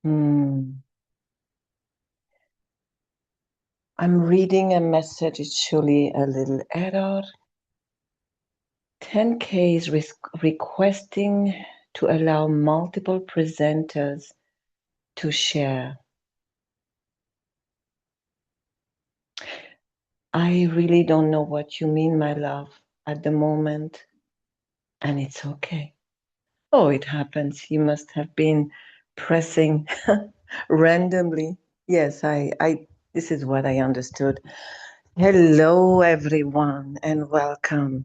I'm reading a message. It's surely a little error. 10K is requesting to allow multiple presenters to share. I really don't know what you mean, my love, at the moment, and it's okay. Oh, it happens. You must have been pressing randomly. Yes, this is what I understood. Hello, everyone, and welcome.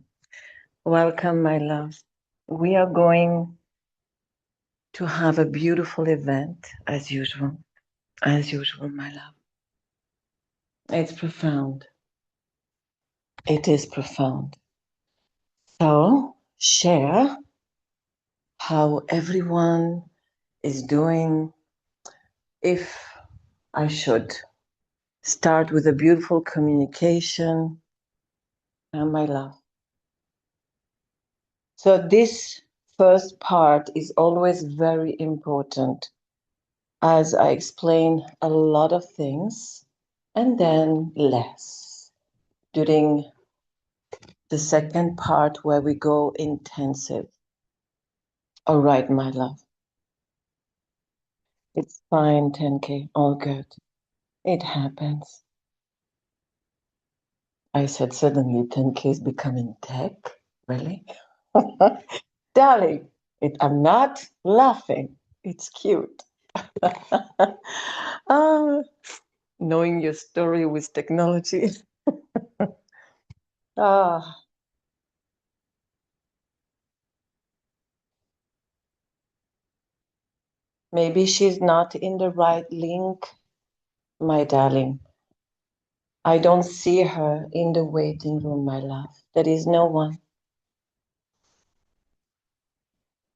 Welcome, my loves. We are going to have a beautiful event, as usual. As usual, my love. It's profound. It is profound. So, share how everyone is doing. If I should start with a beautiful communication, my love. So, this first part is always very important, as I explain a lot of things and then less during the second part where we go intensive. All right, my love. It's fine, 10K, all good. It happens. I said suddenly 10K is becoming tech. Really? Darling, I'm not laughing. It's cute. Ah, knowing your story with technology. Ah, maybe she's not in the right link, my darling. I don't see her in the waiting room, my love. There is no one.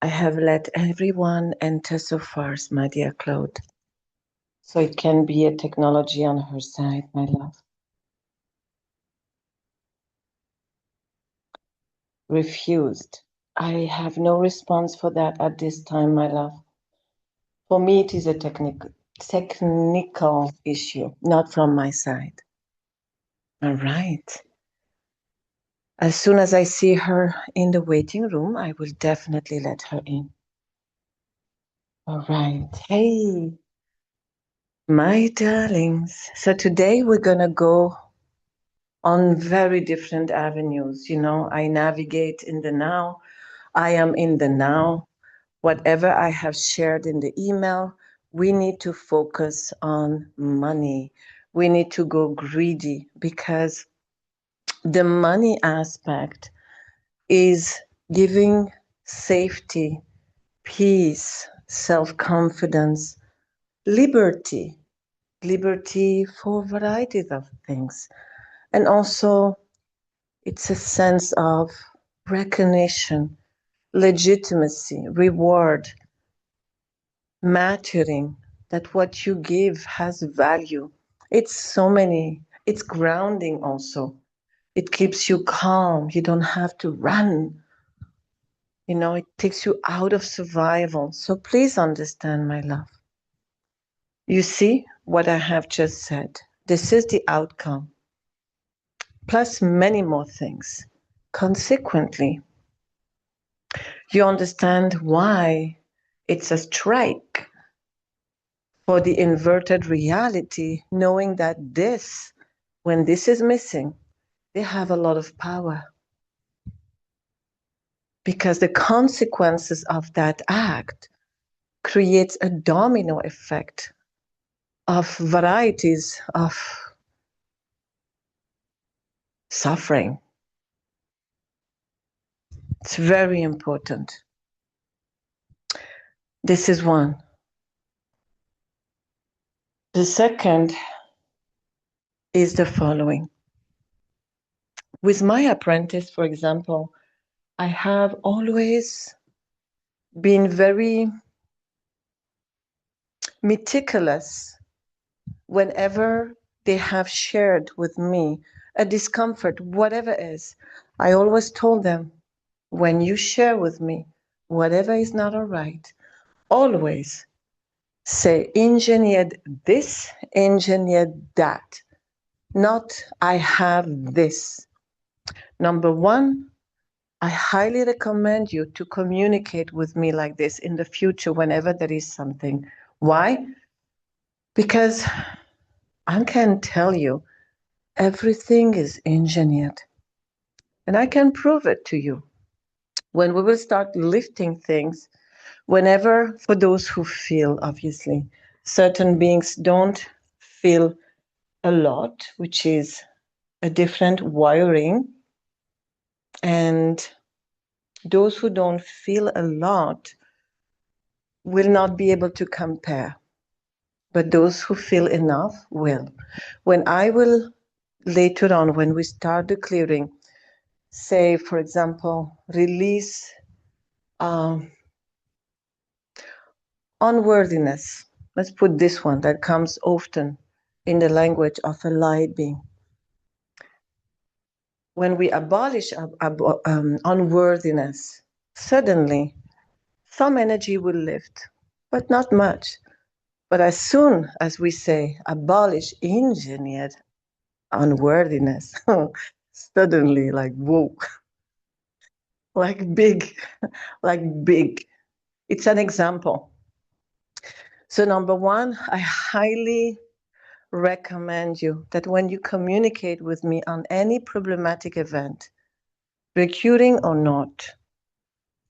I have let everyone enter so far, my dear Claude. So it can be a technology on her side, my love. Refused. I have no response for that at this time, my love. For me, it is a technical issue, not from my side. All right. As soon as I see her in the waiting room, I will definitely let her in. All right. Hey, my darlings. So today we're going to go on very different avenues. You know, I navigate in the now. I am in the now. Whatever I have shared in the email, we need to focus on money. We need to go greedy because the money aspect is giving safety, peace, self-confidence, liberty, liberty for varieties of things. And also, it's a sense of recognition, legitimacy, reward, maturing, that what you give has value. It's grounding also. It keeps you calm. You don't have to run. You know, it takes you out of survival. So please understand, my love. You see what I have just said. This is the outcome, plus many more things. Consequently, you understand why it's a strike for the inverted reality, knowing that when this is missing, they have a lot of power. Because the consequences of that act creates a domino effect of varieties of suffering. It's very important. This is one. The second is the following. With my apprentice, for example, I have always been very meticulous whenever they have shared with me a discomfort, whatever it is. I always told them, when you share with me whatever is not all right, always Say, engineered this, engineered that. Not, I have this. Number one, I highly recommend you to communicate with me like this in the future whenever there is something. Why? Because I can tell you everything is engineered. And I can prove it to you. When we will start lifting things, whenever, for those who feel, obviously, certain beings don't feel a lot, which is a different wiring, and those who don't feel a lot will not be able to compare, but those who feel enough will. When I will later on, when we start the clearing, say, for example, release unworthiness. Let's put this one that comes often in the language of a light being. When we abolish unworthiness, suddenly some energy will lift, but not much. But as soon as we say abolish engineered unworthiness, suddenly, like, whoa, like big, like big. It's an example. So, number one, I highly recommend you that when you communicate with me on any problematic event, recurring or not,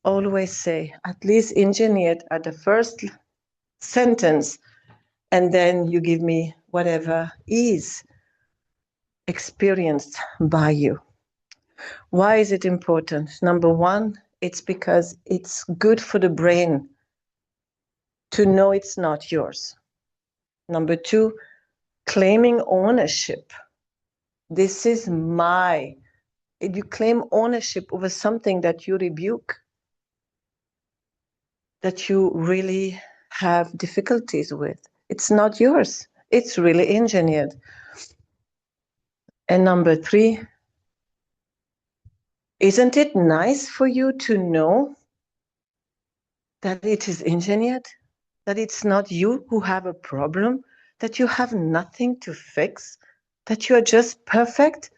always say, at least engineered at the first sentence, and then you give me whatever is experienced by you. Why is it important? Number one, it's because it's good for the brain to know it's not yours. Number two, claiming ownership. This is my. If you claim ownership over something that you rebuke, that you really have difficulties with, it's not yours. It's really engineered. And number three, isn't it nice for you to know that it is engineered? That it's not you who have a problem, that you have nothing to fix, that you are just perfect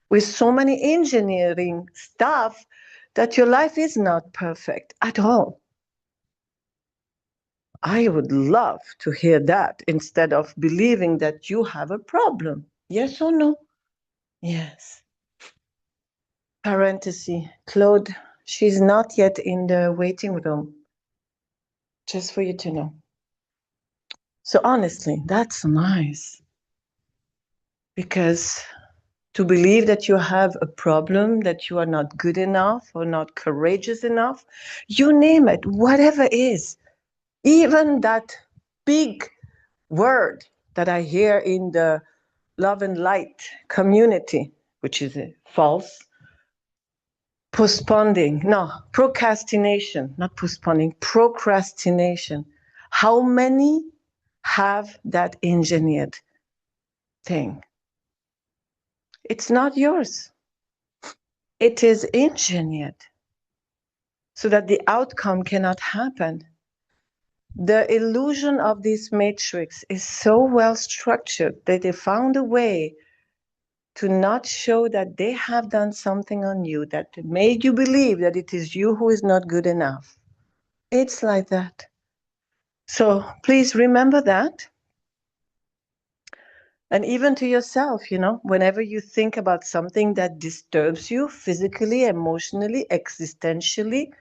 with so many engineering stuff that your life is not perfect at all. I would love to hear that instead of believing that you have a problem. Yes or no? Yes. Parenthesis. Claude, she's not yet in the waiting room. Just for you to know. So honestly, that's nice. Because to believe that you have a problem, that you are not good enough or not courageous enough, you name it, whatever it is, even that big word that I hear in the love and light community, which is false, procrastination, not postponing, procrastination. How many have that engineered thing? It's not yours. It is engineered so that the outcome cannot happen. The illusion of this matrix is so well structured that they found a way to not show that they have done something on you that made you believe that it is you who is not good enough. It's like that. So please remember that. And even to yourself, whenever you think about something that disturbs you physically, emotionally, existentially,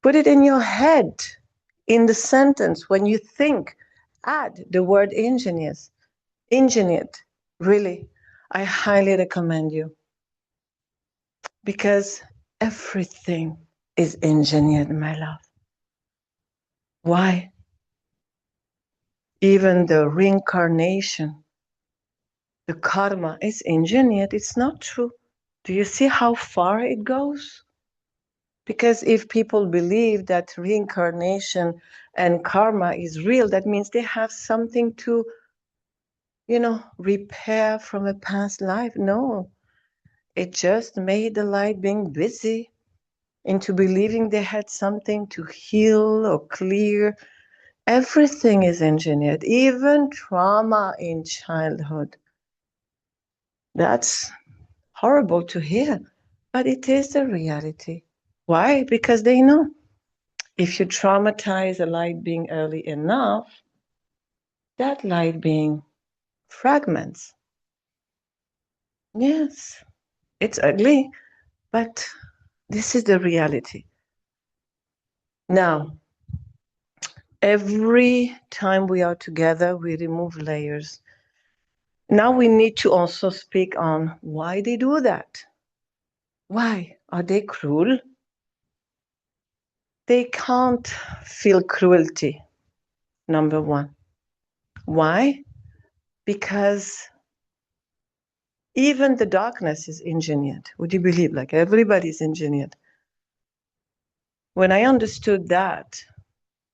put it in your head, in the sentence. When you think, add the word engineered. Really, I highly recommend you. Because everything is engineered, my love. Why? Even the reincarnation, the karma is engineered. It's not true. Do you see how far it goes? Because if people believe that reincarnation and karma is real, that means they have something to, repair from a past life. No, it just made the light being busy into believing they had something to heal or clear, Everything is engineered, even trauma in childhood. That's horrible to hear, but it is the reality. Why? Because they know if you traumatize a light being early enough, that light being fragments. Yes, it's ugly, but this is the reality. Now, every time we are together, we remove layers. Now we need to also speak on why they do that. Why? Are they cruel? They can't feel cruelty, number one. Why? Because even the darkness is engineered. Would you believe? Like everybody's engineered. When I understood that,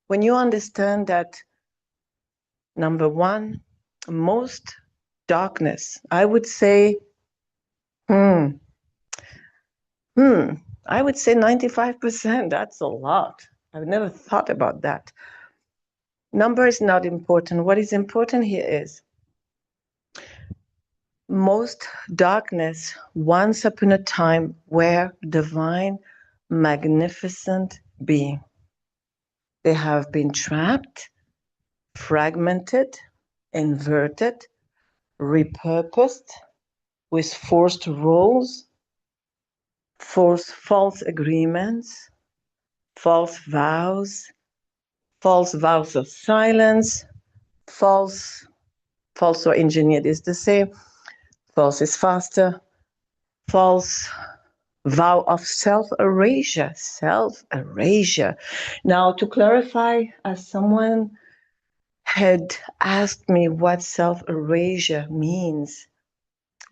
when you understand that, number one, most darkness, I would say, I would say 95%. That's a lot. I've never thought about that. Number is not important. What is important here is most darkness once upon a time were divine, magnificent being. They have been trapped, fragmented, inverted, repurposed with forced roles, false agreements, false vows of silence, false or engineered is the same, false is faster, false vow of self-erasure. Now, to clarify, as someone had asked me what self-erasure means,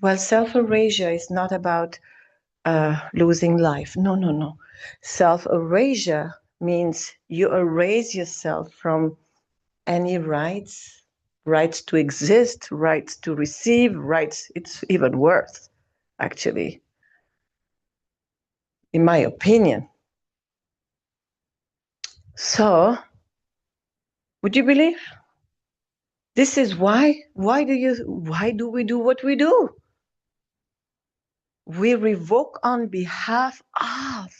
well, self-erasure is not about losing life. No. Self-erasure means you erase yourself from any rights to exist, rights to receive, rights. It's even worse, actually, in my opinion. So, would you believe? This is why do we do what we do? We revoke on behalf of.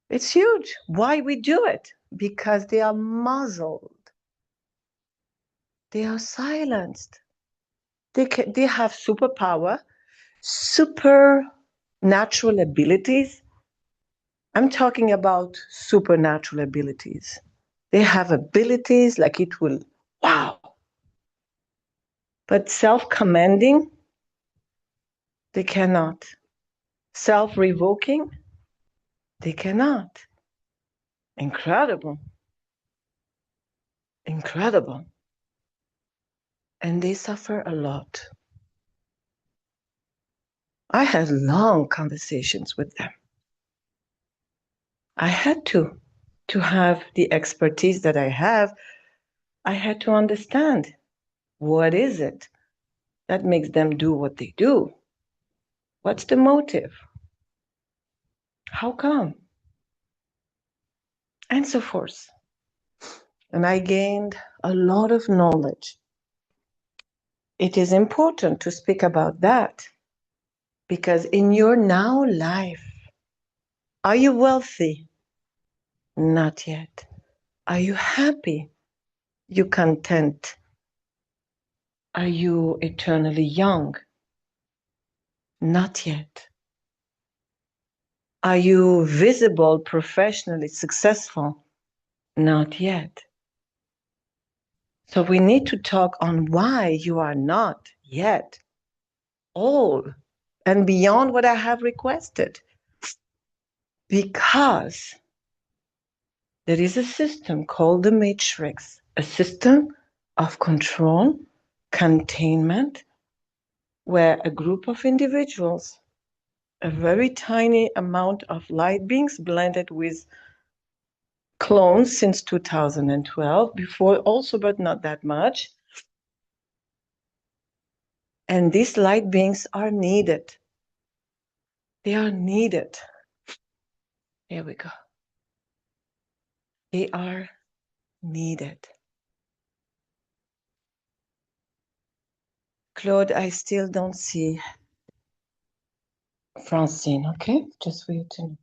It's huge. Why we do it? Because they are muzzled. They are silenced. They have superpower, supernatural abilities. I'm talking about supernatural abilities. They have abilities like it will, wow. But self-commanding, they cannot. Self-revoking, they cannot. Incredible. And they suffer a lot. I had long conversations with them. I had to have the expertise that I have. I had to understand what is it that makes them do what they do. What's the motive? How come? And so forth. And I gained a lot of knowledge. It is important to speak about that because in your now life, are you wealthy? Not yet. Are you happy? You content? Are you eternally young? Not yet. Are you visible, professionally successful? Not yet. So we need to talk on why you are not yet all and beyond what I have requested. Because there is a system called the matrix, a system of control, containment, where a group of individuals, a very tiny amount of light beings blended with clones since 2012, before also, but not that much. And these light beings are needed. They are needed. Here we go. They are needed. Claude, I still don't see Francine, okay? Just for you to know.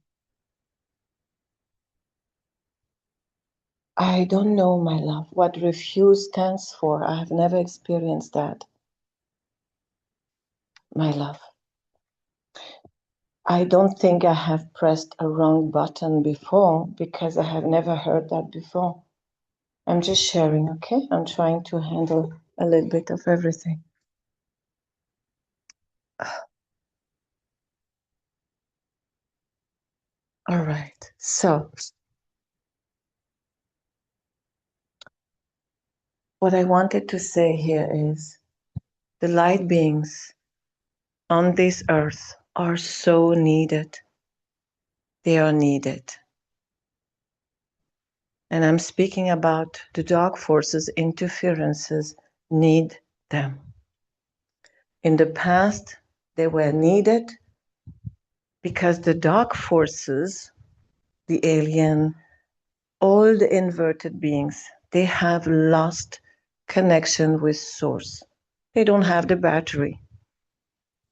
I don't know, my love, what refuse stands for. I have never experienced that, my love. I don't think I have pressed a wrong button before because I have never heard that before. I'm just sharing, okay? I'm trying to handle a little bit of everything. All right, so what I wanted to say here is the light beings on this earth are so needed. They are needed. And I'm speaking about the dark forces, interferences need them. In the past, they were needed because the dark forces, the alien, all the inverted beings, they have lost connection with source. They don't have the battery,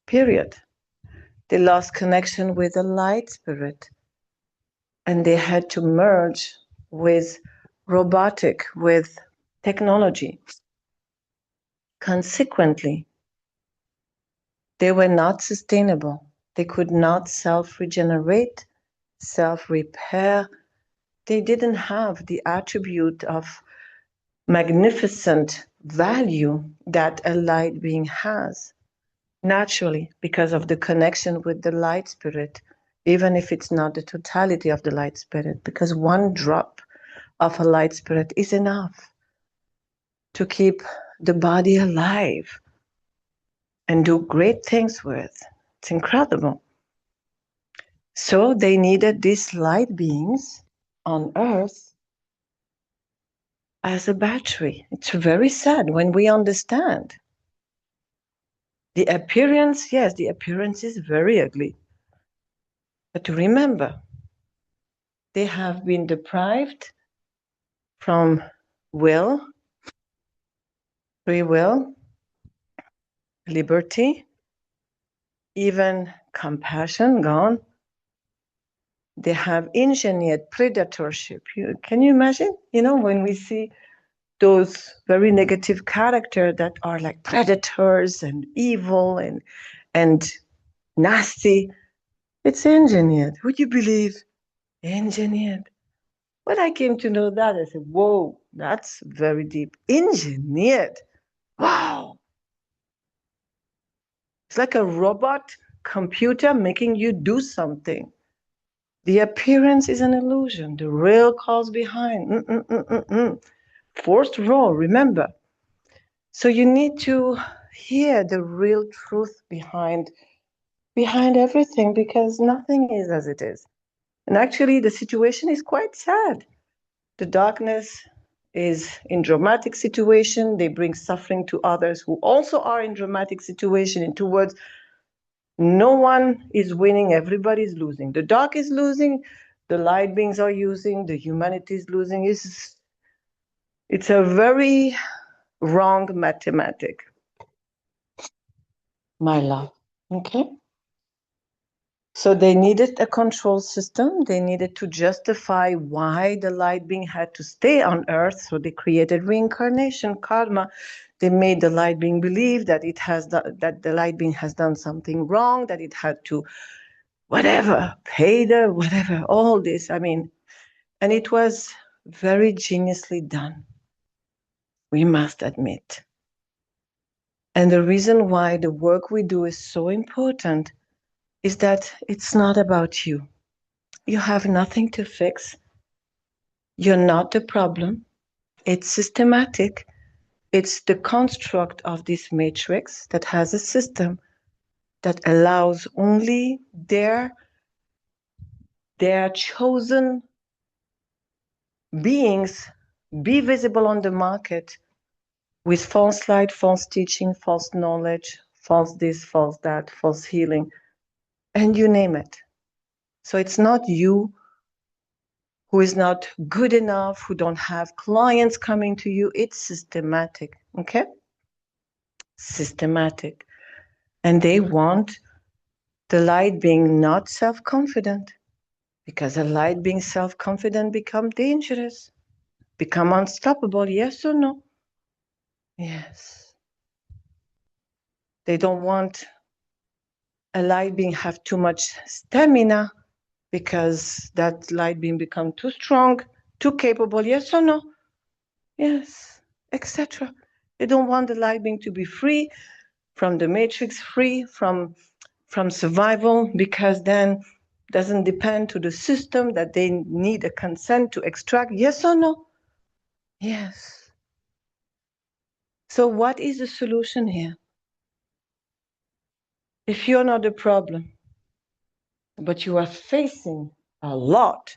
period. They lost connection with the light spirit and they had to merge with robotic, with technology. Consequently, they were not sustainable. They could not self-regenerate, self-repair. They didn't have the attribute of magnificent value that a light being has, naturally, because of the connection with the light spirit, even if it's not the totality of the light spirit, because one drop of a light spirit is enough to keep the body alive and do great things with. It's incredible. So they needed these light beings on Earth as a battery. It's very sad when we understand. The appearance, yes, the appearance is very ugly. But remember, they have been deprived from will, free will, liberty, even compassion gone. They have engineered predatorship. Can you imagine? You know, when we see those very negative characters that are like predators and evil and nasty, it's engineered. Would you believe? Engineered. When I came to know that, I said, whoa, that's very deep. Engineered. Wow. It's like a robot computer making you do something. The appearance is an illusion. The real cause behind. Forced role, remember. So you need to hear the real truth behind everything because nothing is as it is. And actually, the situation is quite sad. The darkness is in dramatic situation. They bring suffering to others who also are in dramatic situation. In two words, no one is winning, everybody is losing. The dark is losing, the light beings are using, the humanity is losing. It's a very wrong mathematic, my love. Okay? So they needed a control system. They needed to justify why the light being had to stay on Earth. So they created reincarnation, karma. They made the light being believe that that the light being has done something wrong, that it had to whatever, pay the whatever, all this. I mean, and it was very geniusly done, we must admit. And the reason why the work we do is so important is that it's not about you. You have nothing to fix. You're not the problem. It's systematic. It's the construct of this matrix that has a system that allows only their chosen beings be visible on the market with false light, false teaching, false knowledge, false this, false that, false healing, and you name it. So it's not you who is not good enough, who don't have clients coming to you. It's systematic, okay? Systematic. And they want the light being not self-confident, because a light being self-confident become dangerous, become unstoppable, yes or no? Yes. They don't want a light being have too much stamina, because that light being become too strong, too capable, yes or no? Yes, etc. They don't want the light being to be free from the matrix, free from survival, because then doesn't depend to the system that they need a consent to extract, yes or no? Yes. So what is the solution here? If you're not the problem, but you are facing a lot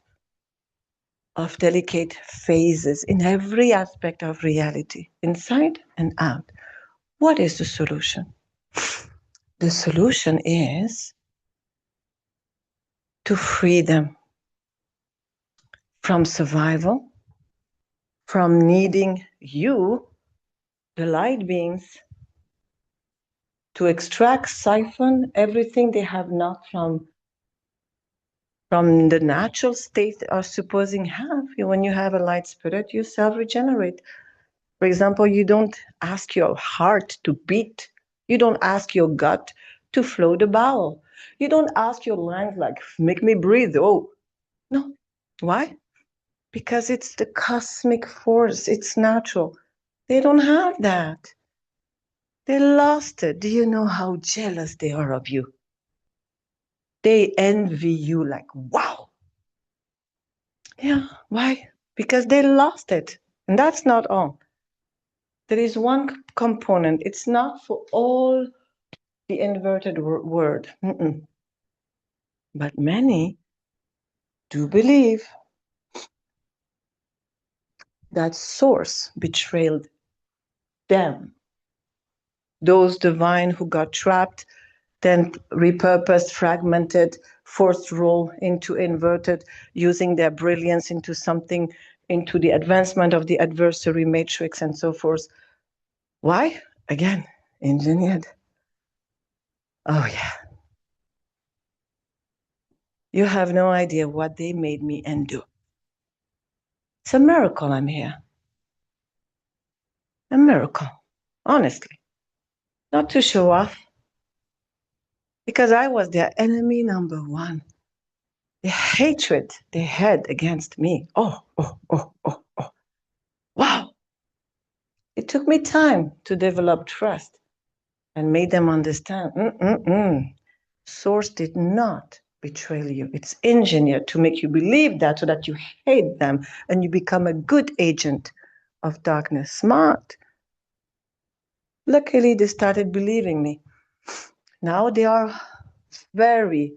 of delicate phases in every aspect of reality, inside and out, what is the solution? The solution is to free them from survival, from needing you, the light beings, to extract, siphon everything they have not from the natural state they are supposing have. When you have a light spirit, you self-regenerate. For example, you don't ask your heart to beat. You don't ask your gut to flow the bowel. You don't ask your lungs, like, make me breathe. Oh, no. Why? Because it's the cosmic force. It's natural. They don't have that. They lost it. Do you know how jealous they are of you? They envy you like, wow. Yeah, why? Because they lost it. And that's not all. There is one component. It's not for all the inverted word. But many do believe that source betrayed them. Those divine who got trapped, then repurposed, fragmented, forced role into inverted, using their brilliance into something, into the advancement of the adversary matrix and so forth. Why? Again, engineered. Oh, yeah. You have no idea what they made me endure. It's a miracle I'm here. A miracle, honestly. Not to show off, because I was their enemy number one. The hatred they had against me. Oh. Wow. It took me time to develop trust and made them understand. Source did not betray you. It's engineered to make you believe that, so that you hate them and you become a good agent of darkness. Smart. Luckily, they started believing me. Now they are very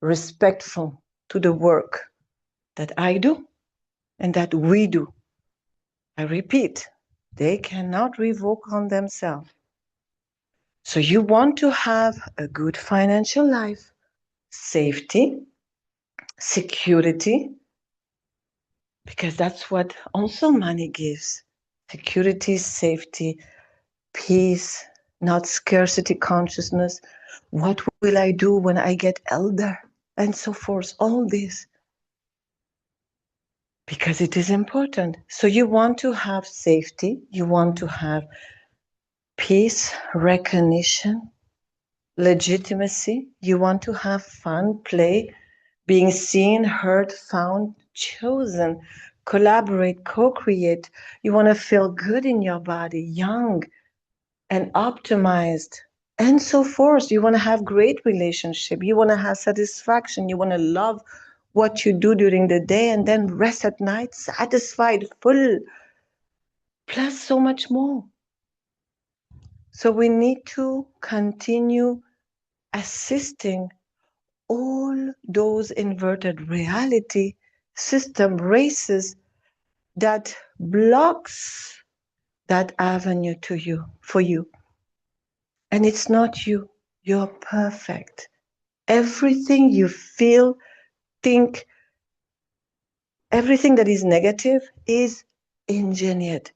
respectful to the work that I do and that we do. I repeat, they cannot revoke on themselves. So you want to have a good financial life, safety, security, because that's what also money gives. Security, safety, peace, not scarcity consciousness. What will I do when I get elder? And so forth, all this. Because it is important. So you want to have safety, you want to have peace, recognition, legitimacy, you want to have fun, play, being seen, heard, found, chosen, collaborate, co-create. You want to feel good in your body, young and optimized, and so forth. You want to have great relationship. You want to have satisfaction. You want to love what you do during the day and then rest at night, satisfied, full, plus so much more. So we need to continue assisting all those inverted reality system races that blocks that avenue to you, for you. And it's not you. You're perfect. Everything you feel, think, Everything that is negative is engineered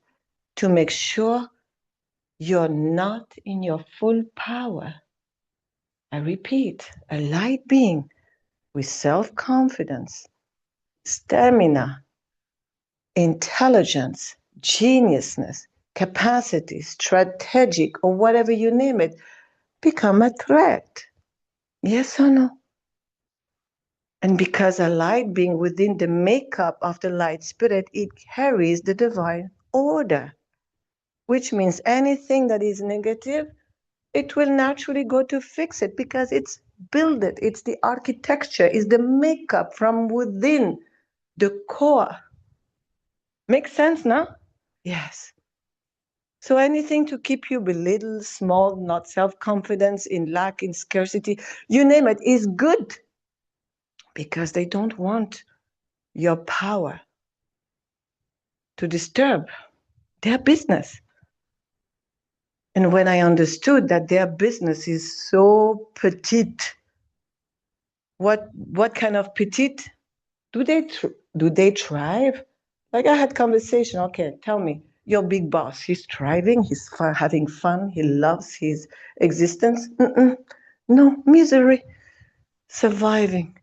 to make sure you're not in your full power. I repeat, a light being with self-confidence, stamina, intelligence, geniusness, capacity, strategic, or whatever you name it, become a threat. Yes or no? And because a light being within the makeup of the light spirit, it carries the divine order, which means anything that is negative, it will naturally go to fix it because it's built it. It's the architecture, it's the makeup from within the core. Makes sense now? Yes. So anything to keep you belittled, small, not self-confidence, in lack, in scarcity, you name it, is good because they don't want your power to disturb their business. And when I understood that their business is so petite, what kind of petite? Do they thrive? Like I had conversation. Okay, tell me, your big boss. He's thriving. He's having fun. He loves his existence. No, misery, surviving,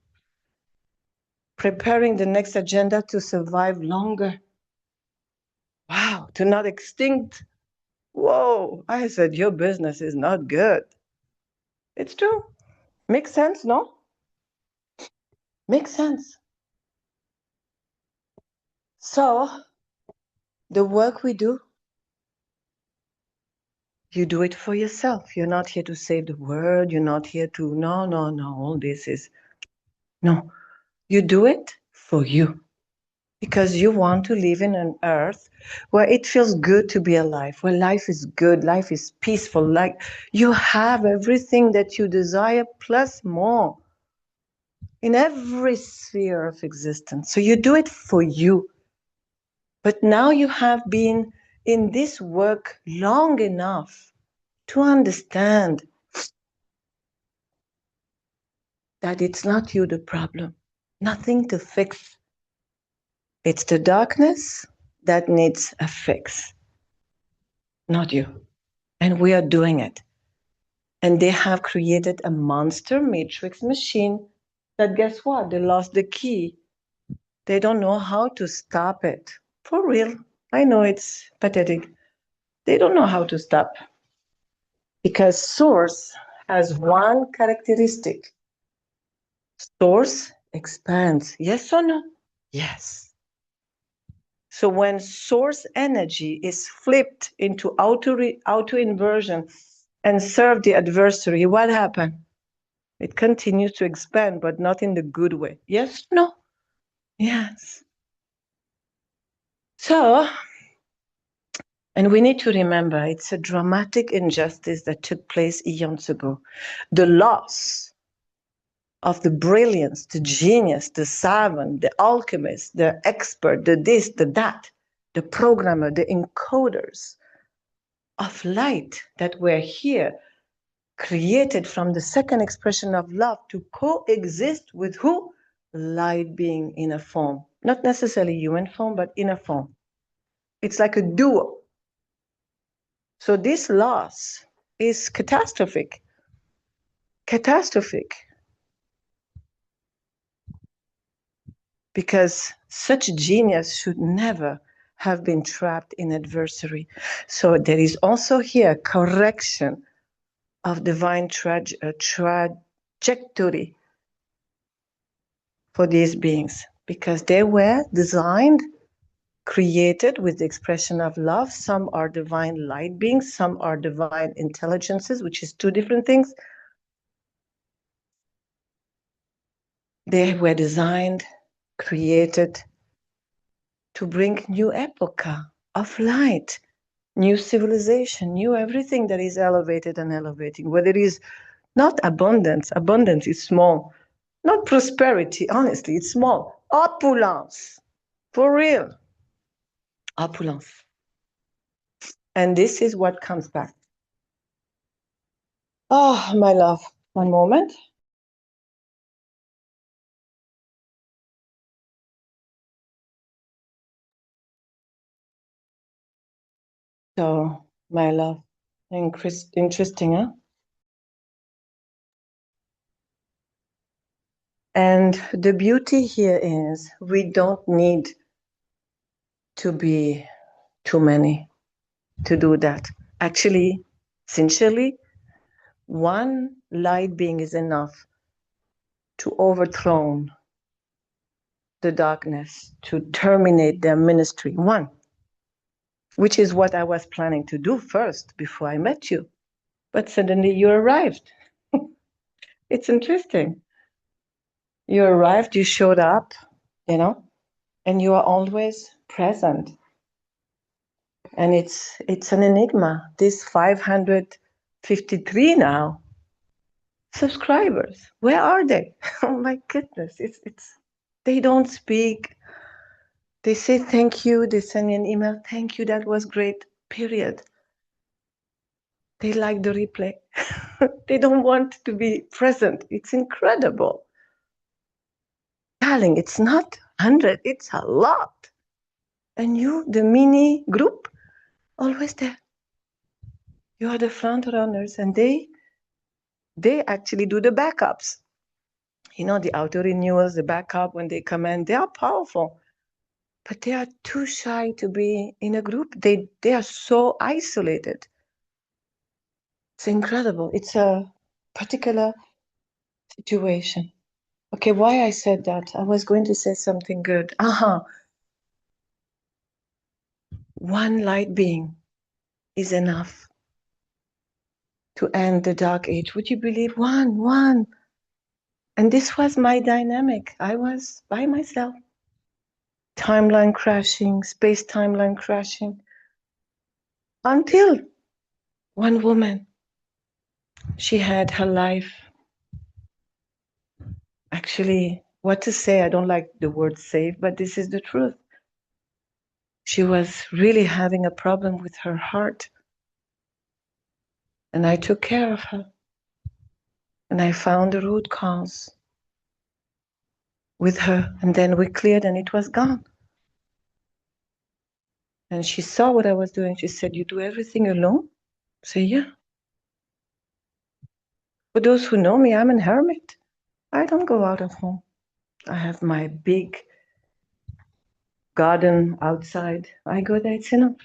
preparing the next agenda to survive longer. Wow, to not extinct. Whoa, I said your business is not good. It's true. Makes sense, no? Makes sense. So the work we do, you do it for yourself. You're not here to save the world. You're not here to, no. All this is, no. You do it for you because you want to live in an earth where it feels good to be alive, where life is good, life is peaceful. Like you have everything that you desire plus more in every sphere of existence. So you do it for you. But now you have been in this work long enough to understand that it's not you the problem, nothing to fix. It's the darkness that needs a fix, not you. And we are doing it. And they have created a monster matrix machine that, guess what? They lost the key. They don't know how to stop it. For real. I know it's pathetic. They don't know how to stop. Because source has one characteristic. Source expands. Yes or no? Yes. So when source energy is flipped into auto inversion and serve the adversary, what happened? It continues to expand, but not in the good way. Yes? No? Yes. So, and we need to remember it's a dramatic injustice that took place eons ago. The loss of the brilliance, the genius, the savant, the alchemist, the expert, the this, the that, the programmer, the encoders of light that were here, created from the second expression of love to coexist with who? Light being in a form. Not necessarily human form, but in a form. It's like a duo. So this loss is catastrophic. Catastrophic. Because such genius should never have been trapped in adversary. So there is also here correction of divine trajectory for these beings because they were designed, created with the expression of love. Some are divine light beings, some are divine intelligences, which is two different things. They were designed, created to bring new epoch of light, new civilization, new everything that is elevated and elevating, whether it is not abundance, abundance is small, not prosperity, honestly, it's small, opulence, for real, opulence. And this is what comes back. Oh, my love, one moment. So, my love, interesting, huh? And the beauty here is we don't need to be too many to do that. Actually, sincerely, one light being is enough to overthrow the darkness, to terminate their ministry. One, which is what I was planning to do first before I met you. But suddenly you arrived. It's interesting. You arrived, you showed up, you know, and you are always present. And it's an enigma. This 553 now subscribers, where are they? Oh my goodness, it's they don't speak. They say thank you, they send me an email, thank you, that was great, period. They like the replay. They don't want to be present. It's incredible. Darling, it's not 100, it's a lot. And you, the mini group, always there. You are the front runners, and they actually do the backups. You know, the auto renewals, the backup when they come in, they are powerful, but they are too shy to be in a group. They are so isolated. It's incredible. It's a particular situation. Okay, why I said that? I was going to say something good. One light being is enough to end the dark age. Would you believe? One. And this was my dynamic. I was by myself. Timeline crashing, space timeline crashing. Until one woman, she had her life. Actually, what to say? I don't like the word save, but this is the truth. She was really having a problem with her heart. And I took care of her. And I found the root cause with her. And then we cleared and it was gone. And she saw what I was doing. She said, "You do everything alone?" I said, "Yeah." For those who know me, I'm a hermit. I don't go out of home. I have my big garden outside. I go there, it's enough.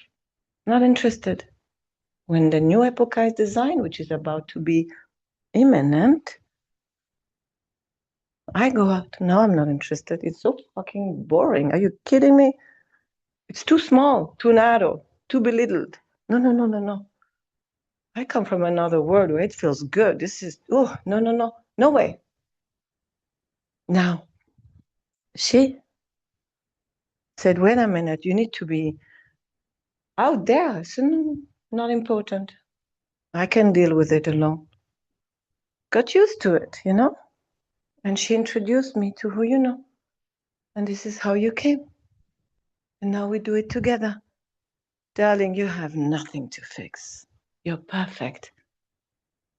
Not interested. When the new Epoch is designed, which is about to be imminent, I go out. No, I'm not interested. It's so fucking boring. Are you kidding me? It's too small, too narrow, too belittled. No. I come from another world where it feels good. This is, oh, no. No way. Now, she said, wait a minute, you need to be out there. I said, no, not important. I can deal with it alone. Got used to it, you know? And she introduced me to who you know. And this is how you came. And now we do it together. Darling, you have nothing to fix. You're perfect.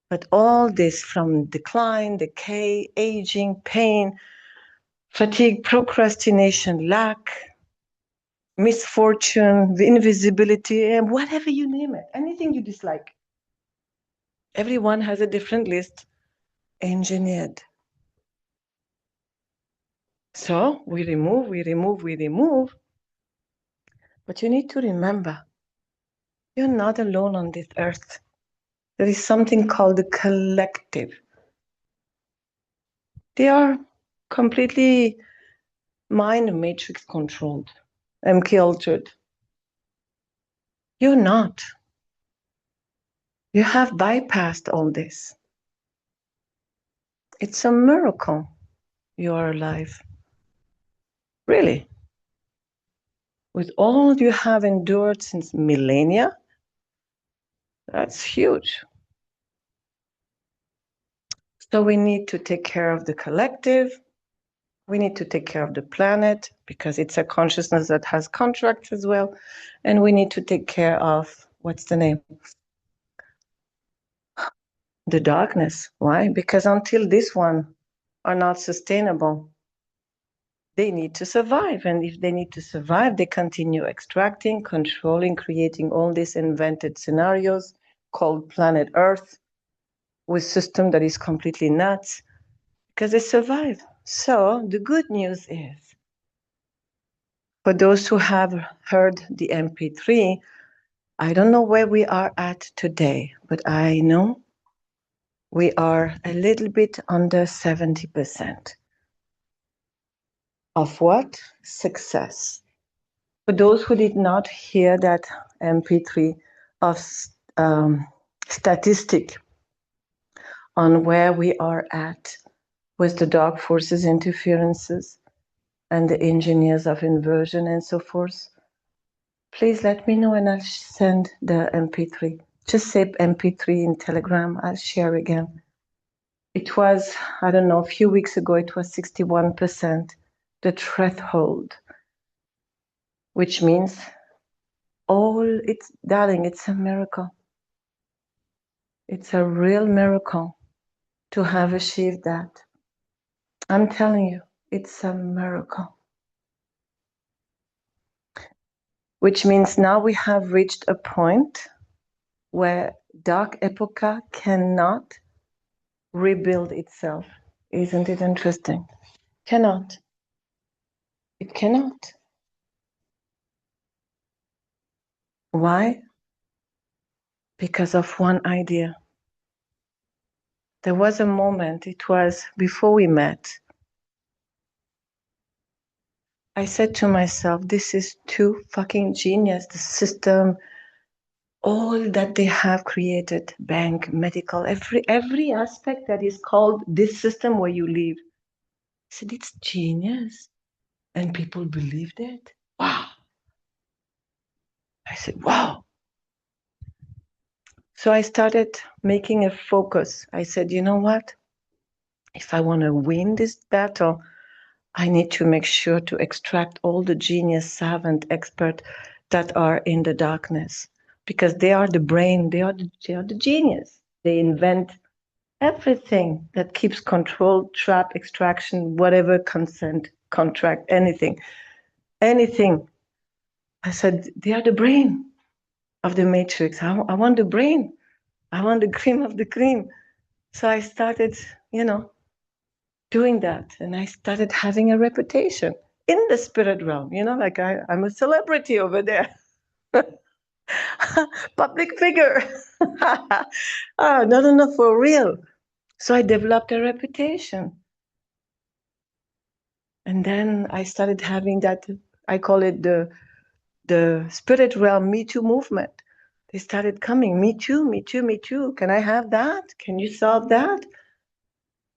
But all this from decline, decay, aging, pain, fatigue, procrastination, lack, misfortune, invisibility, and whatever you name it, anything you dislike. Everyone has a different list engineered. So we remove. But you need to remember, you're not alone on this earth. There is something called the collective. They are completely mind matrix controlled, MK altered. You're not. You have bypassed all this. It's a miracle you are alive. Really. With all you have endured since millennia, that's huge. So we need to take care of the collective. We need to take care of the planet because it's a consciousness that has contracts as well. And we need to take care of, what's the name? The darkness. Why? Because until this one are not sustainable, they need to survive. And if they need to survive, they continue extracting, controlling, creating all these invented scenarios called planet Earth with system that is completely nuts because they survive. So the good news is, for those who have heard the MP3, I don't know where we are at today, but I know we are a little bit under 70% of what? Success. For those who did not hear that MP3 of statistic on where we are at with the dark forces interferences and the engineers of inversion and so forth, please let me know and I'll send the MP3. Just say MP3 in Telegram. I'll share again. It was, I don't know, a few weeks ago, it was 61%, the threshold, which means darling, it's a miracle. It's a real miracle to have achieved that. I'm telling you, it's a miracle. Which means now we have reached a point where dark Epoch cannot rebuild itself. Isn't it interesting? Cannot. It cannot. Why? Because of one idea. There was a moment, it was before we met. I said to myself, this is too fucking genius. The system, all that they have created, bank, medical, every aspect that is called this system where you live. I said, it's genius. And people believed it. Wow. I said, wow. So I started making a focus. I said, you know what? If I want to win this battle, I need to make sure to extract all the genius, savant, expert that are in the darkness, because they are the brain, they are the genius. They invent everything that keeps control, trap, extraction, whatever, consent, contract, anything. I said, they are the brain of the matrix. I want the brain. I want the cream of the cream. So I started, doing that. And I started having a reputation in the spirit realm, like I'm a celebrity over there. Public figure. Oh, no, for real. So I developed a reputation. And then I started having that, I call it the spirit realm Me Too movement. They started coming, me too, me too, me too. Can I have that? Can you solve that?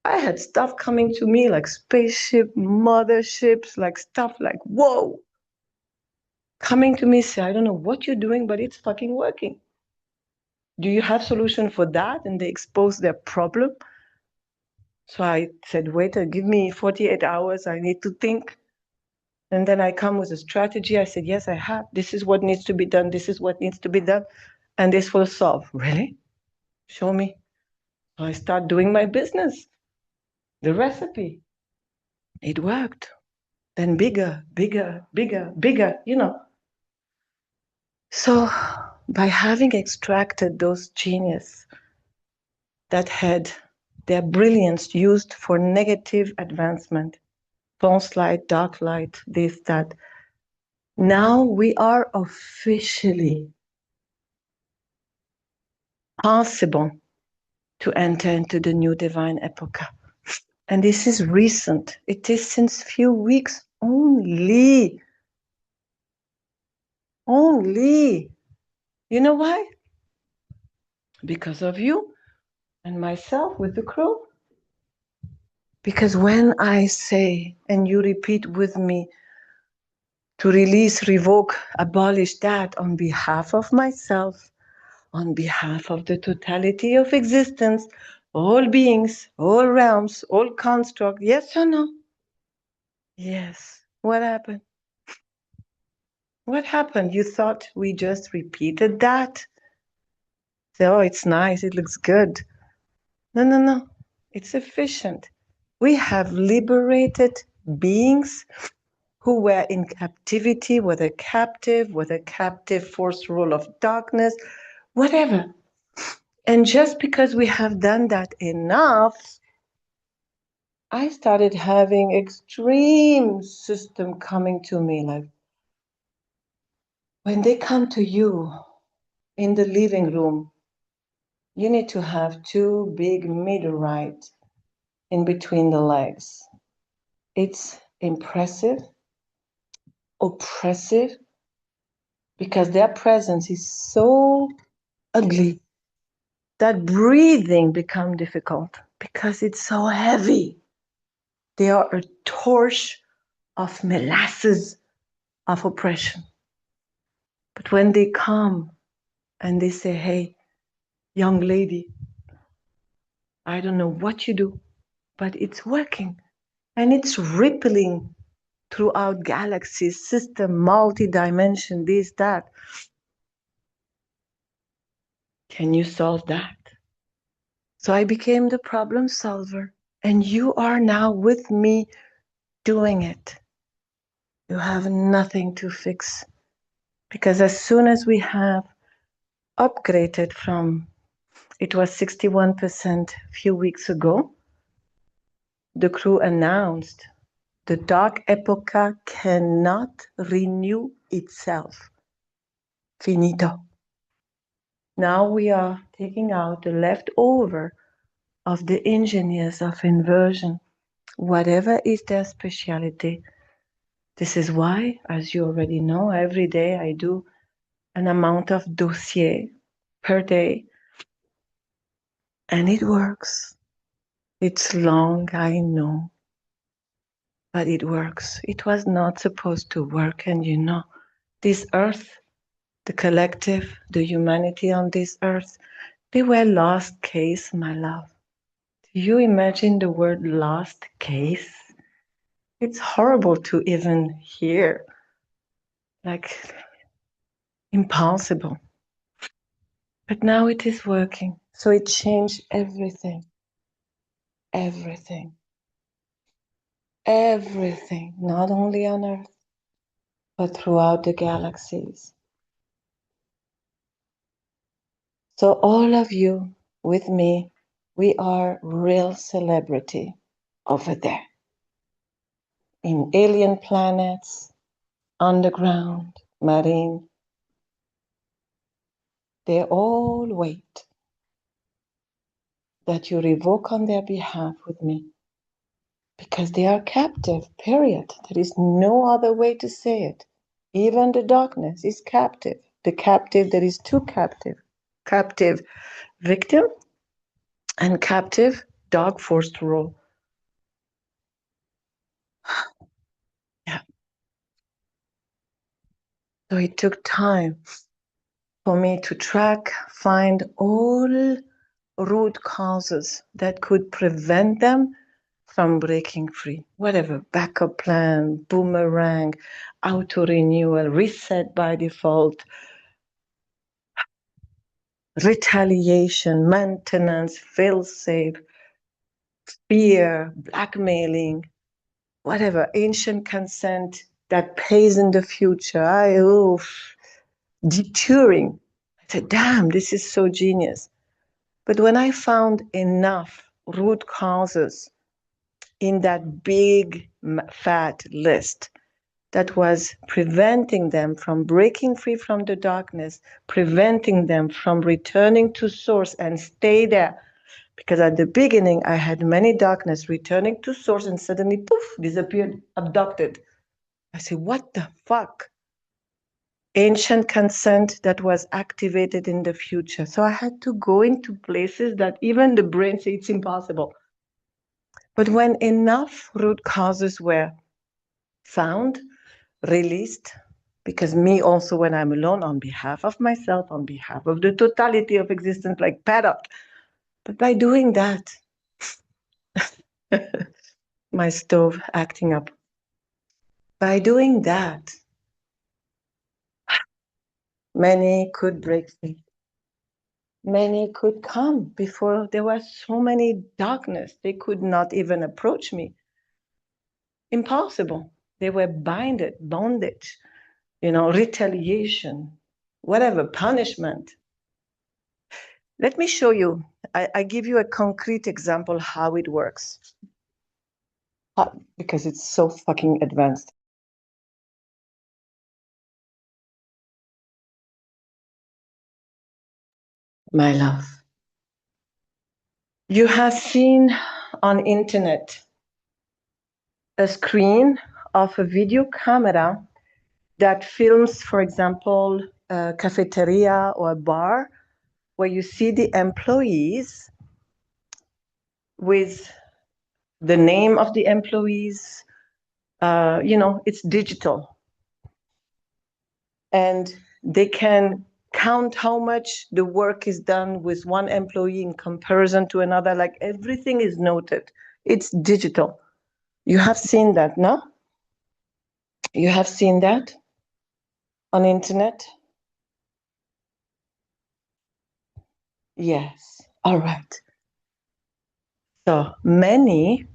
I had stuff coming to me like spaceship, motherships, like stuff like, whoa. Coming to me, say, I don't know what you're doing, but it's fucking working. Do you have solution for that? And they expose their problem. So I said, waiter, give me 48 hours. I need to think. And then I come with a strategy. I said, yes, I have. This is what needs to be done. This is what needs to be done. And this will solve. Really? Show me. So I start doing my business. The recipe. It worked. Then bigger, bigger, bigger, bigger, So by having extracted those genius that had their brilliance used for negative advancement, false light, dark light, this, that, now we are officially possible to enter into the new divine epoch. And this is recent. It is since few weeks only. Only. You know why? Because of you and myself with the crew. Because when I say, and you repeat with me, to release, revoke, abolish that on behalf of myself, on behalf of the totality of existence, all beings, all realms, all construct, yes or no? Yes. What happened? What happened? You thought we just repeated that? So, oh, it's nice, it looks good. No. It's efficient. We have liberated beings who were in captivity, whether captive forced rule of darkness, whatever. And just because we have done that enough, I started having extreme system coming to me. Like when they come to you in the living room, you need to have two big meteorites in between the legs. It's impressive, oppressive, because their presence is so ugly that breathing becomes difficult because it's so heavy. They are a torch of molasses of oppression. But when they come and they say, hey, young lady, I don't know what you do, but it's working and it's rippling throughout galaxies, system, multi-dimension, this, that. Can you solve that? So I became the problem solver, and you are now with me doing it. You have nothing to fix, because as soon as we have upgraded from, it was 61% a few weeks ago, the crew announced the dark epoch cannot renew itself. Finito. Now we are taking out the leftover of the engineers of inversion, whatever is their specialty. This is why, as you already know, every day I do an amount of dossier per day, and it works. It's long, I know, but it works. It was not supposed to work, and you know, this earth, the collective, the humanity on this earth, they were lost case, my love. Do you imagine the word lost case? It's horrible to even hear, like impossible. But now it is working. So it changed everything, everything, everything, not only on Earth, but throughout the galaxies. So all of you with me, we are real celebrity over there. In alien planets, underground, marine, they all wait that you revoke on their behalf with me, because they are captive, period. There is no other way to say it. Even the darkness is captive. The captive, there is two captive. Captive victim and captive dog forced rule. Yeah. So it took time for me to track, find all root causes that could prevent them from breaking free. Whatever, backup plan, boomerang, auto renewal, reset by default, retaliation, maintenance, fail-safe, fear, blackmailing, whatever, ancient consent that pays in the future. Deterring. I said, damn, this is so genius. But when I found enough root causes in that big fat list that was preventing them from breaking free from the darkness, preventing them from returning to source and stay there. Because at the beginning, I had many darkness returning to source and suddenly, poof, disappeared, abducted. I said, what the fuck? Ancient consent that was activated in the future. So I had to go into places that even the brain says it's impossible. But when enough root causes were found, released, because me also, when I'm alone, on behalf of myself, on behalf of the totality of existence, like paddock. But by doing that, my stove acting up. By doing that, many could break free. Many could come before there was so many darkness. They could not even approach me. Impossible. They were bondage, retaliation, whatever, punishment. Let me show you. I give you a concrete example how it works. Because it's so fucking advanced. My love. You have seen on internet a screen of a video camera that films, for example, a cafeteria or a bar where you see the employees with the name of the employees. It's digital. And they can count how much the work is done with one employee in comparison to another. Like everything is noted. It's digital. You have seen that, no? You have seen that on internet? Yes. All right. So many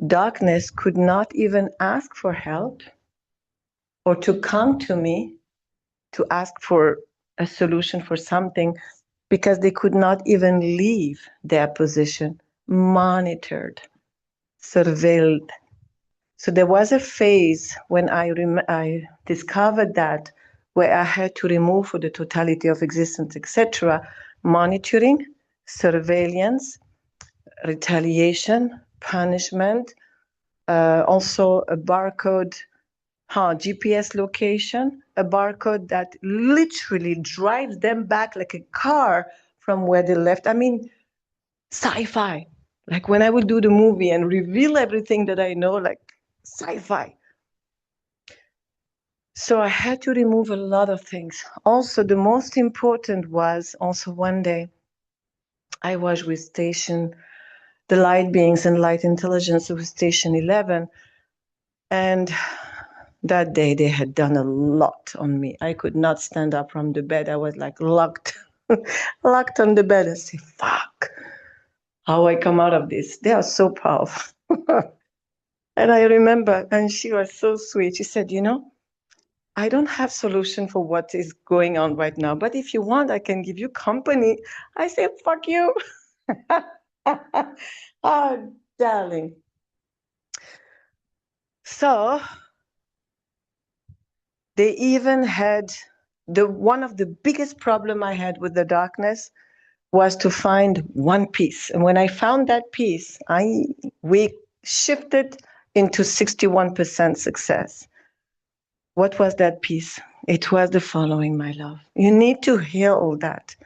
darkness could not even ask for help or to come to me to ask for a solution for something because they could not even leave their position, monitored, surveilled. So there was a phase when I discovered that where I had to remove for the totality of existence, etc., monitoring, surveillance, retaliation, punishment, also a barcode, GPS location, a barcode that literally drives them back like a car from where they left. I mean, sci-fi. Like when I would do the movie and reveal everything that I know, like sci-fi. So I had to remove a lot of things. Also, the most important was also one day I was with the light beings and light intelligence with station 11. And that day they had done a lot on me. I could not stand up from the bed. I was like locked on the bed and say, fuck, how I come out of this. They are so powerful. And I remember, and she was so sweet. She said, I don't have solution for what is going on right now, but if you want, I can give you company. I said, fuck you. Oh, darling. So they even had one of the biggest problem I had with the darkness was to find one piece. And when I found that piece, we shifted into 61% success. What was that piece? It was the following, my love. You need to hear all that.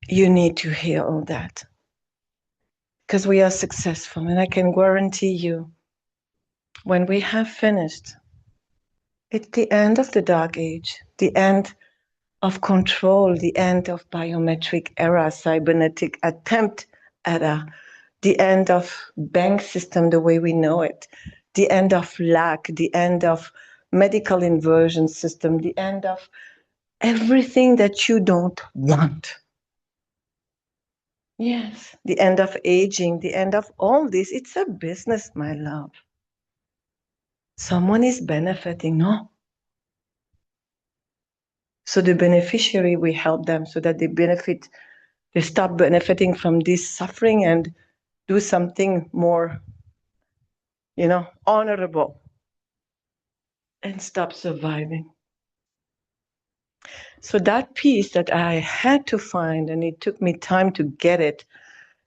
You need to hear all that. Because we are successful. And I can guarantee you, when we have finished, it's the end of the dark age, the end of control, the end of biometric era, cybernetic attempt era, the end of bank system the way we know it, the end of lack, the end of medical inversion system, the end of everything that you don't want. Yes, the end of aging, the end of all this. It's a business, my love. Someone is benefiting, no? So the beneficiary, we help them so that they stop benefiting from this suffering and do something more, honorable and stop surviving. So that piece that I had to find, and it took me time to get it,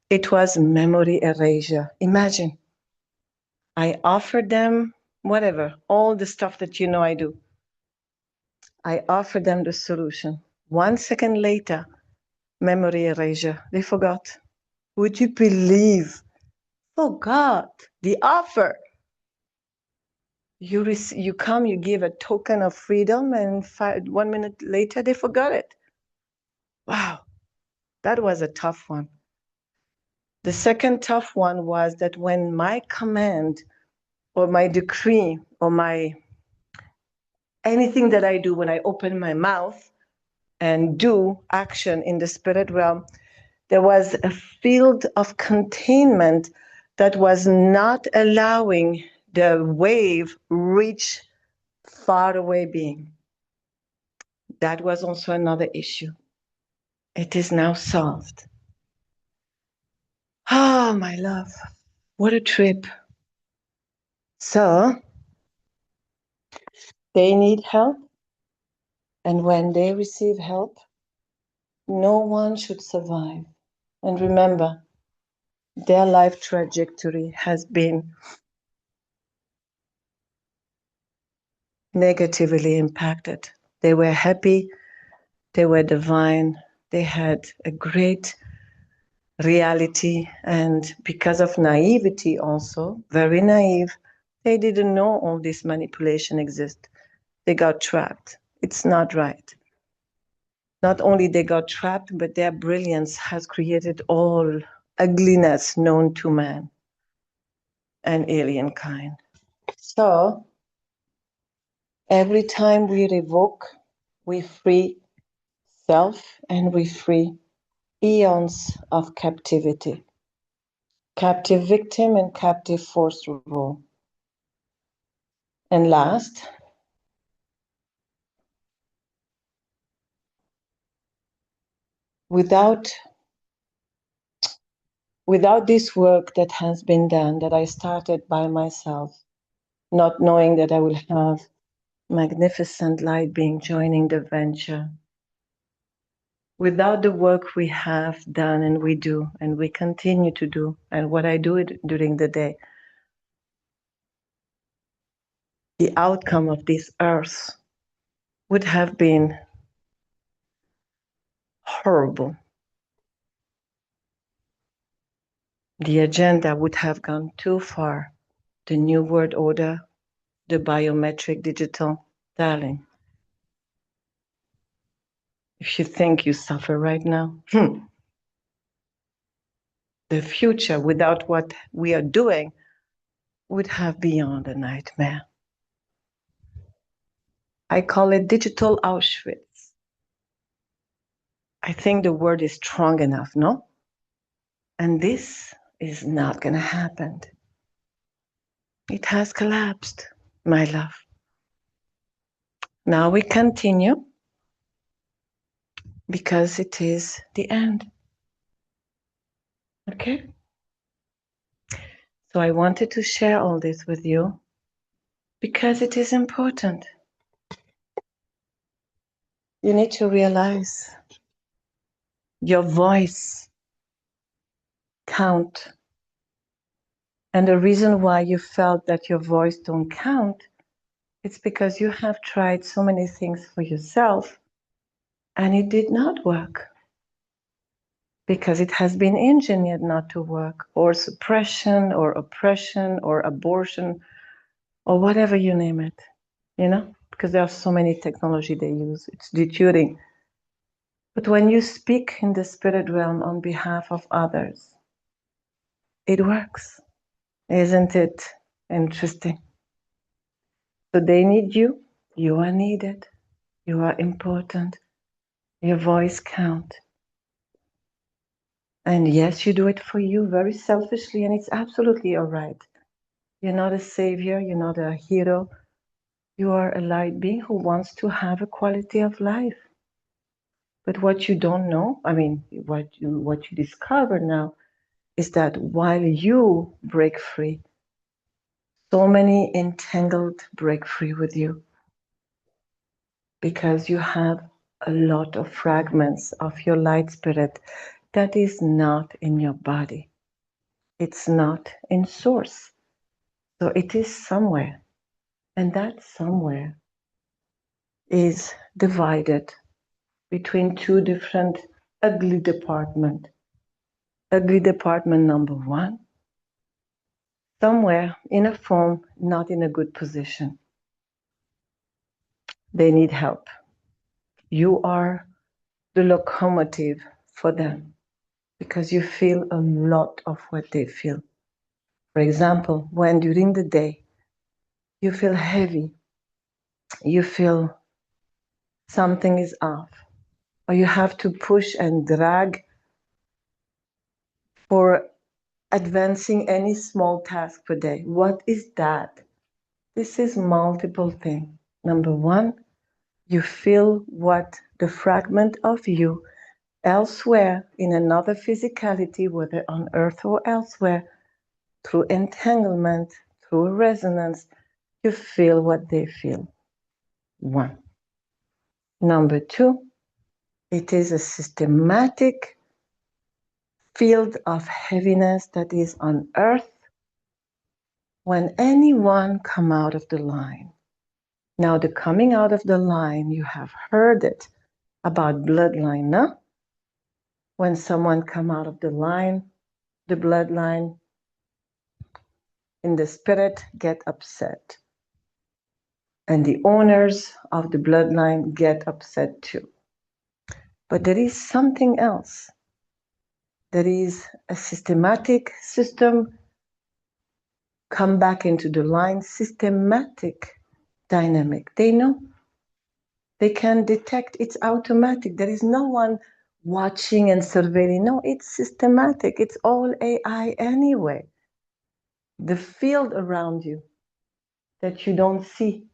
it was memory erasure. Imagine, I offered them whatever, all the stuff that I do. I offered them the solution. 1 second later, memory erasure. They forgot. Would you believe? Forgot the offer. You come, you give a token of freedom, and 1 minute later, they forgot it. Wow, that was a tough one. The second tough one was that when my command or my decree or anything that I do when I open my mouth and do action in the spirit realm, there was a field of containment that was not allowing the wave reach far away being. That was also another issue. It is now solved. Oh, my love, what a trip. So they need help. And when they receive help, no one should survive. And remember, their life trajectory has been negatively impacted. They were happy, they were divine, they had a great reality, and because of naivety also, very naive, they didn't know all this manipulation exists. They got trapped. It's not right. Not only they got trapped, but their brilliance has created all ugliness known to man and alien kind. So every time we revoke, we free self and we free eons of captivity, captive victim and captive force rule. And last, without this work that has been done, that I started by myself, not knowing that I will have magnificent light being joining the venture, without the work we have done and we do and we continue to do, and what I do during the day, the outcome of this earth would have been horrible. The agenda would have gone too far. The New World Order, the biometric digital, darling. If you think you suffer right now, the future without what we are doing would have beyond a nightmare. I call it digital Auschwitz. I think the word is strong enough, no? And this is not going to happen. It has collapsed, my love. Now we continue because it is the end. Okay? So I wanted to share all this with you because it is important. You need to realize your voice count. And the reason why you felt that your voice don't count, it's because you have tried so many things for yourself and it did not work. Because it has been engineered not to work, or suppression, or oppression, or abortion, or whatever you name it, you know, because there are so many technology they use. It's deterring. But when you speak in the spirit realm on behalf of others, it works. Isn't it interesting? So they need you. You are needed. You are important. Your voice counts. And yes, you do it for you very selfishly, and it's absolutely all right. You're not a savior. You're not a hero. You are a light being who wants to have a quality of life. But what you don't know, I mean, what you discover now is that while you break free, so many entangled break free with you because you have a lot of fragments of your light spirit that is not in your body. It's not in source. So it is somewhere. And that somewhere is divided between two different ugly departments. Ugly department number one, somewhere in a form, not in a good position. They need help. You are the locomotive for them because you feel a lot of what they feel. For example, when during the day you feel heavy, you feel something is off, or you have to push and drag for advancing any small task per day. What is that? This is multiple things. Number one, you feel what the fragment of you elsewhere in another physicality, whether on earth or elsewhere, through entanglement, through resonance, you feel what they feel. One. Number two, it is a systematic field of heaviness that is on earth when anyone come out of the line. Now, the coming out of the line, you have heard it about bloodline, no? When someone come out of the line, the bloodline in the spirit get upset. And the owners of the bloodline get upset too. But there is something else. There is a systematic system come back into the line, systematic dynamic. They know. They can detect. It's automatic. There is no one watching and surveilling. No, it's systematic. It's all AI anyway. The field around you that you don't see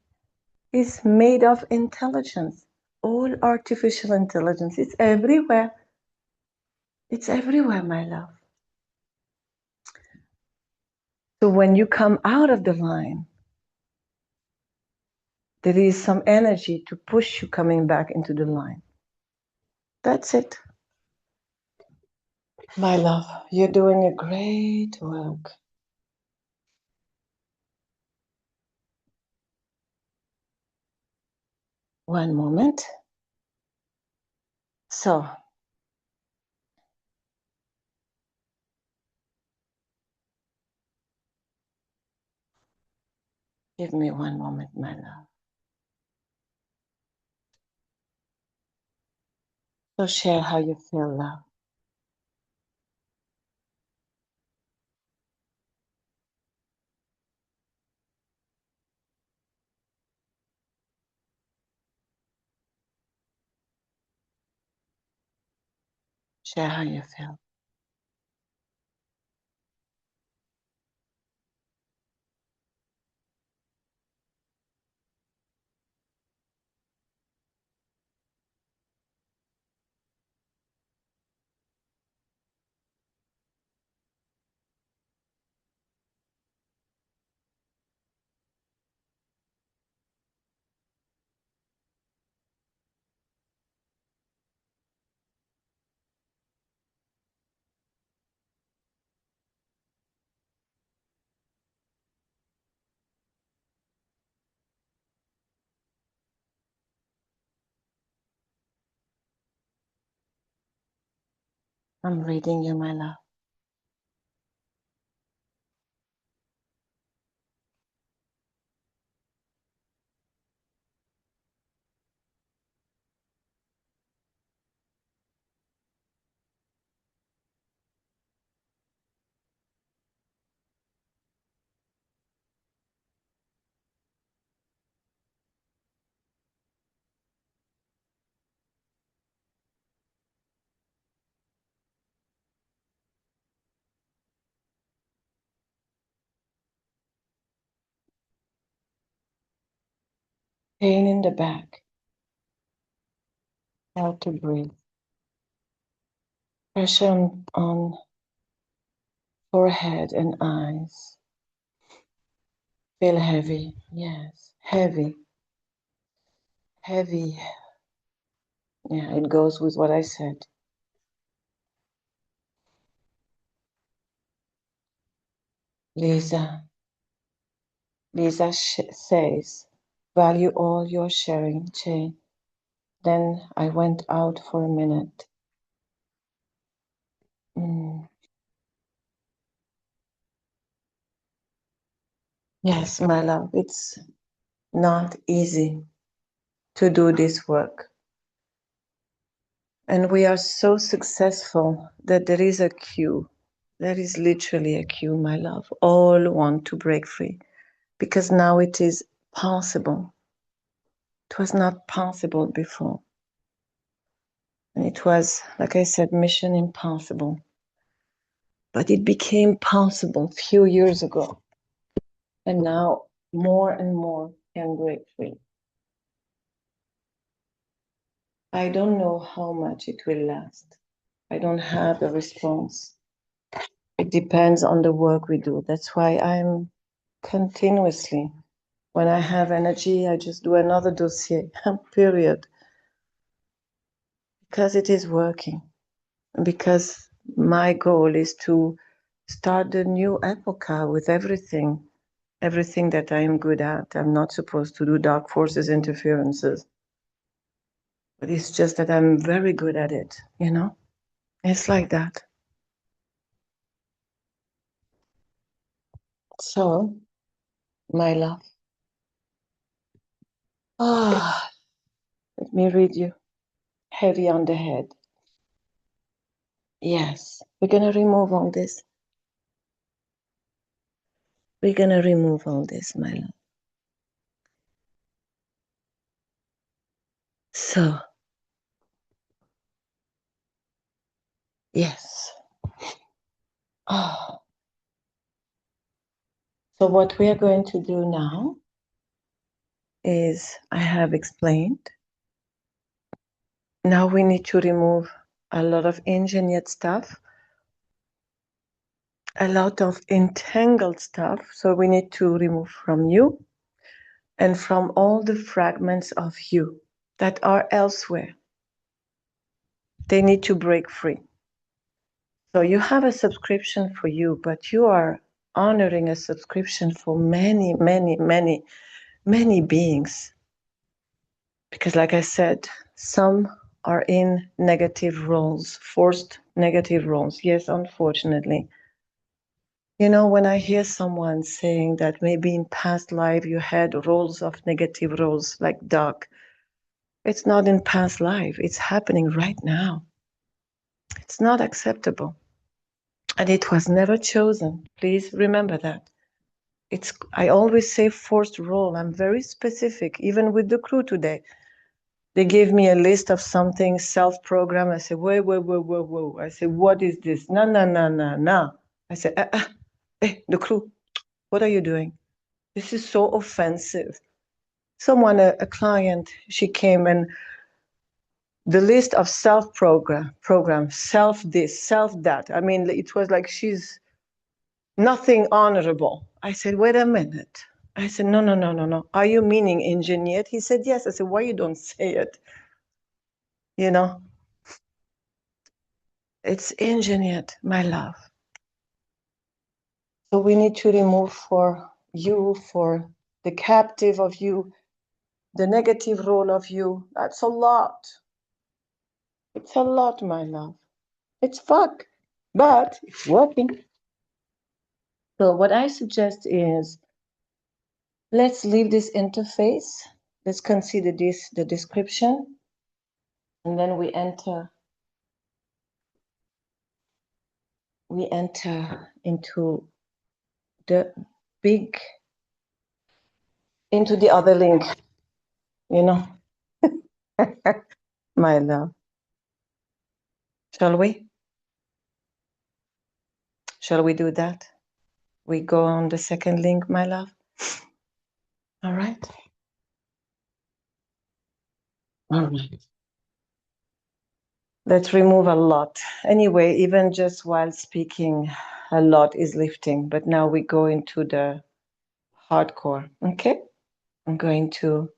is made of intelligence. All artificial intelligence. It's everywhere. It's everywhere, my love. So when you come out of the line, there is some energy to push you coming back into the line. That's it. My love, you're doing a great work. One moment. So, give me one moment, my love. So share how you feel, love. Share how you feel. I'm reading you, my love. Pain in the back. How to breathe. Pressure on forehead and eyes. Feel heavy. Yes, heavy. Heavy. Yeah, it goes with what I said. Lisa says, value all your sharing, Che. Then I went out for a minute. Yes, my love, it's not easy to do this work. And we are so successful that there is a queue. There is literally a queue, my love. All want to break free because now it is possible. It was not possible before. And it was, like I said, mission impossible. But it became possible a few years ago. And now more and more can break free. I don't know how much it will last. I don't have a response. It depends on the work we do. That's why I'm continuously, when I have energy, I just do another dossier, period. Because it is working. Because my goal is to start a new epoch with everything that I am good at. I'm not supposed to do dark forces interferences. But it's just that I'm very good at it, you know? It's like that. So, my love. Ah, let me read you. Heavy on the head. Yes, we're going to remove all this. We're going to remove all this, my love. So, yes. Oh. So what we are going to do now is, I have explained. Now we need to remove a lot of engineered stuff, a lot of entangled stuff. So we need to remove from you and from all the fragments of you that are elsewhere. They need to break free. So you have a subscription for you, but you are honoring a subscription for many, many, many, many beings. Because like I said, some are in negative roles, forced negative roles. Yes, unfortunately. You know, when I hear someone saying that maybe in past life you had roles of negative roles like dark, it's not in past life. It's happening right now. It's not acceptable. And it was never chosen. Please remember that. I always say forced role. I'm very specific, even with the crew today. They gave me a list of something self-programmed. I said, whoa. I said, what is this? No. I said, hey, the crew, what are you doing? This is so offensive. Someone, a client, she came and the list of program, self this, self that. I mean, it was like she's nothing honorable. I said, wait a minute. I said, no. Are you meaning engineered? He said, yes. I said, why you don't say it? You know, it's engineered, my love. So we need to remove for you, for the captive of you, the negative role of you. That's a lot. It's a lot, my love. It's fuck, but it's working. So what I suggest is, let's leave this interface. Let's consider this the description. And then we enter into the big, into the other link, you know, my love. Shall we? Shall we do that? We go on the second link, my love. All right. All right. Let's remove a lot. Anyway, even just while speaking, a lot is lifting, but now we go into the hardcore. Okay. I'm going to